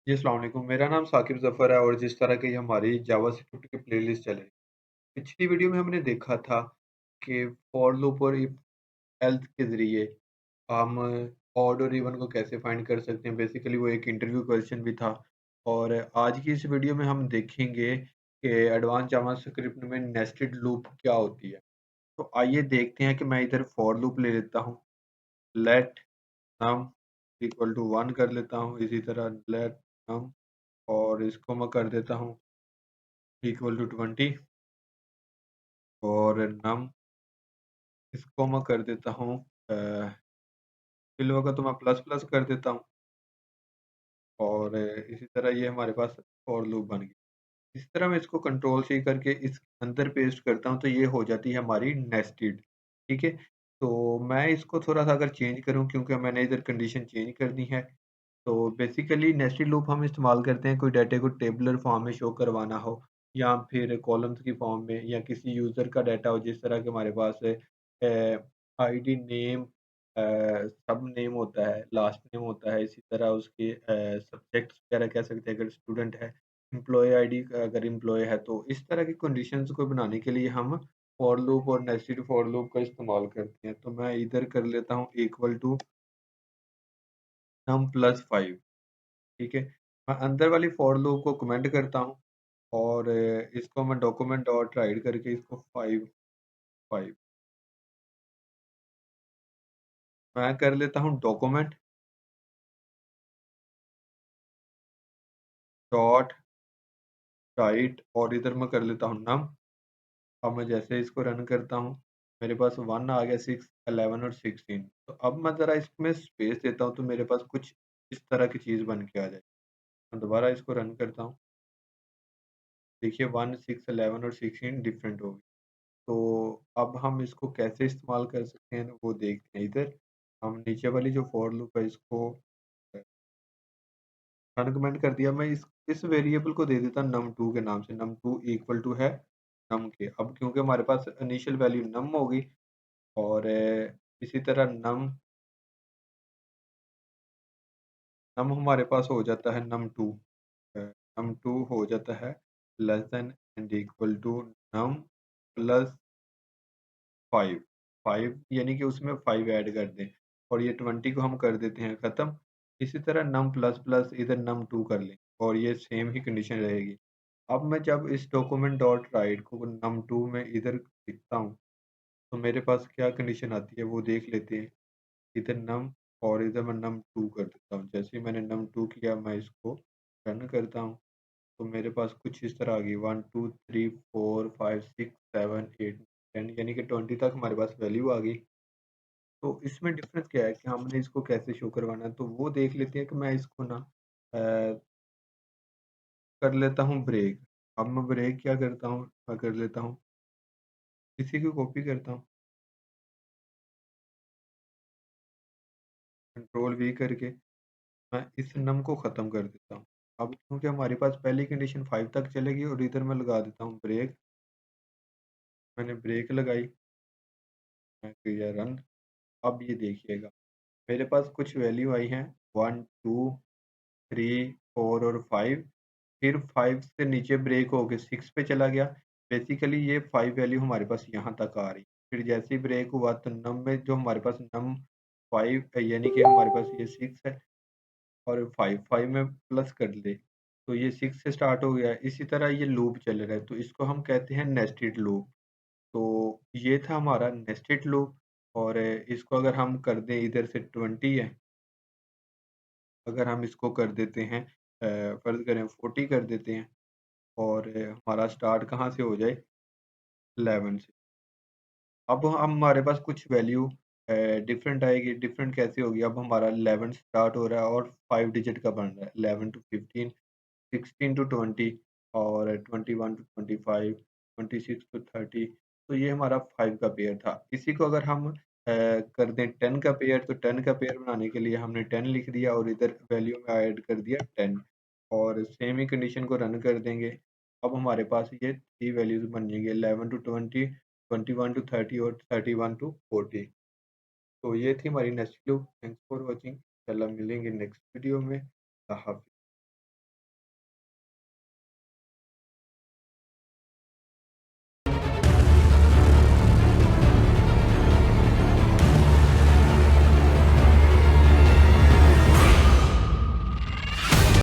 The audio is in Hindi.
जी, अस्सलाम वालेकुम। मेरा नाम साकिब ज़फ़र है और जिस तरह की हमारी जावास्क्रिप्ट की प्लेलिस्ट चल रही है। पिछली वीडियो में हमने देखा था कि फॉर लूप और इफ एल्स के ज़रिए हम ऑड और इवन को कैसे फाइंड कर सकते हैं। बेसिकली वो एक इंटरव्यू क्वेश्चन भी था और आज की इस वीडियो में हम देखेंगे कि एडवांस जावास्क्रिप्ट में नेस्टेड लूप क्या होती है। तो आइए देखते हैं कि मैं इधर फॉर लूप ले लेता हूँ। लेट नम इक्वल टू 1 कर लेता हूँ। इसी तरह लेट नम और इसको मैं कर देता हूँ इक्वल टू 20 और नम इसको मैं कर देता हूँ किलो का तो मैं प्लस प्लस कर देता हूँ और इसी तरह ये हमारे पास फॉर लूप बन गया। इस तरह मैं इसको कंट्रोल सी करके इस अंदर पेस्ट करता हूँ तो ये हो जाती है हमारी नेस्टेड। ठीक है, तो मैं इसको थोड़ा सा अगर चेंज करूँ क्योंकि मैंने इधर कंडीशन चेंज करनी है। तो बेसिकली नेस्टेड लूप हम इस्तेमाल करते हैं कोई डाटा को टेबुलर फॉर्म में शो करवाना हो या फिर कॉलम्स की फॉर्म में या किसी यूज़र का डाटा हो जिस तरह के हमारे पास आईडी नेम सब नेम होता है, लास्ट नेम होता है, इसी तरह उसके सब्जेक्ट्स वगैरह कह सकते हैं अगर स्टूडेंट है, एम्प्लॉयी आईडी अगर एम्प्लॉयी है तो इस तरह की कंडीशंस को बनाने के लिए हम फॉर लूप और नेस्टेड फॉर लूप का इस्तेमाल करते हैं। तो मैं इधर कर लेता हूँ इक्वल टू नम प्लस 5। ठीक है, मैं अंदर वाली फॉर लूप को कमेंट करता हूँ और इसको मैं डॉक्यूमेंट डॉट राइट करके इसको 5 5 मैं कर लेता हूँ डॉक्यूमेंट डॉट राइट और इधर मैं कर लेता हूँ नम। अब मैं जैसे इसको रन करता हूँ मेरे पास 1 आ गया, 6 11 और 16। तो अब मैं ज़रा इसमें स्पेस देता हूँ तो मेरे पास कुछ इस तरह की चीज़ बन के आ जाए। मैं दोबारा इसको रन करता हूँ, देखिए 1 6 11 और 16 डिफरेंट हो गई। तो अब हम इसको कैसे इस्तेमाल कर सकते हैं वो देखते हैं। इधर हम नीचे वाली जो फॉर लूप है इसको अनकमेंट कर दिया। मैं इस वेरिएबल को दे देता num2 के नाम से। num2 इक्वल टू है num के। अब क्योंकि हमारे पास इनिशियल वैल्यू num होगी और इसी तरह num हमारे पास हो जाता है num2। num2 हो जाता है less than and equal to num plus 5 5 यानी कि उसमें 5 ऐड कर दें और ये 20 को हम कर देते हैं ख़त्म। इसी तरह num प्लस प्लस इधर num2 कर लें और ये सेम ही कंडीशन रहेगी। अब मैं जब इस डॉक्यूमेंट डॉट राइट को num2 में इधर लिखता हूँ तो मेरे पास क्या कंडीशन आती है वो देख लेते हैं। इधर num और इधर मैं num2 कर देता हूँ। जैसे ही मैंने num2 किया मैं इसको रन करता हूँ तो मेरे पास कुछ इस तरह आ गई 1 2 3 4 5 6 7 8 10 यानी कि 20 तक हमारे पास वैल्यू आ गई। तो इसमें डिफरेंस क्या है कि हमने इसको कैसे शो करवाना है तो वो देख लेते हैं कि मैं इसको ना कर लेता हूँ ब्रेक। अब मैं ब्रेक क्या करता हूँ, मैं कर लेता हूँ इसी को कॉपी करता हूँ कंट्रोल वी करके मैं इस नम को ख़त्म कर देता हूँ। अब क्योंकि हमारे पास पहली कंडीशन 5 तक चलेगी और इधर मैं लगा देता हूँ ब्रेक। मैंने ब्रेक लगाई, मैं किया रन। अब ये देखिएगा मेरे पास कुछ वैल्यू आई हैं 1 2 3 4 और 5। फिर 5 से नीचे ब्रेक होके 6 पे चला गया। बेसिकली ये 5 वैल्यू हमारे पास यहाँ तक आ रही। फिर जैसे ही ब्रेक हुआ तो नम में जो हमारे पास नम 5 यानी कि हमारे पास ये 6 है और 5 में प्लस कर ले तो ये 6 से स्टार्ट हो गया। इसी तरह ये लूप चल रहा है तो इसको हम कहते हैं नेस्टेड लूप। तो ये था हमारा नेस्टेड लूप और इसको अगर हम कर दें इधर से 20 है, अगर हम इसको कर देते हैं फ़र्ज़ करें 40 कर देते हैं और हमारा स्टार्ट कहाँ से हो जाए 11 से। अब हमारे पास कुछ वैल्यू डिफरेंट आएगी। डिफरेंट कैसे होगी, अब हमारा 11 स्टार्ट हो रहा है और 5 डिजिट का बन रहा है 11 टू 15 16 टू 20 और 21 टू 25 26 टू 30। तो ये हमारा 5 का पेयर था। इसी को अगर हम कर दें 10 का पेयर तो 10 का पेयर बनाने के लिए हमने 10 लिख दिया और इधर वैल्यू में ऐड कर दिया 10 और सेम ही कंडीशन को रन कर देंगे। अब हमारे पास ये 3 वैल्यूज़ बन जाएँगी 11 टू 20 21 टू 30 और 31 टू 40। तो ये थी हमारी next loop. Thanks for watching. इंशाल्लाह मिलेंगे नेक्स्ट वीडियो में। अल्लाह हाफ़िज़।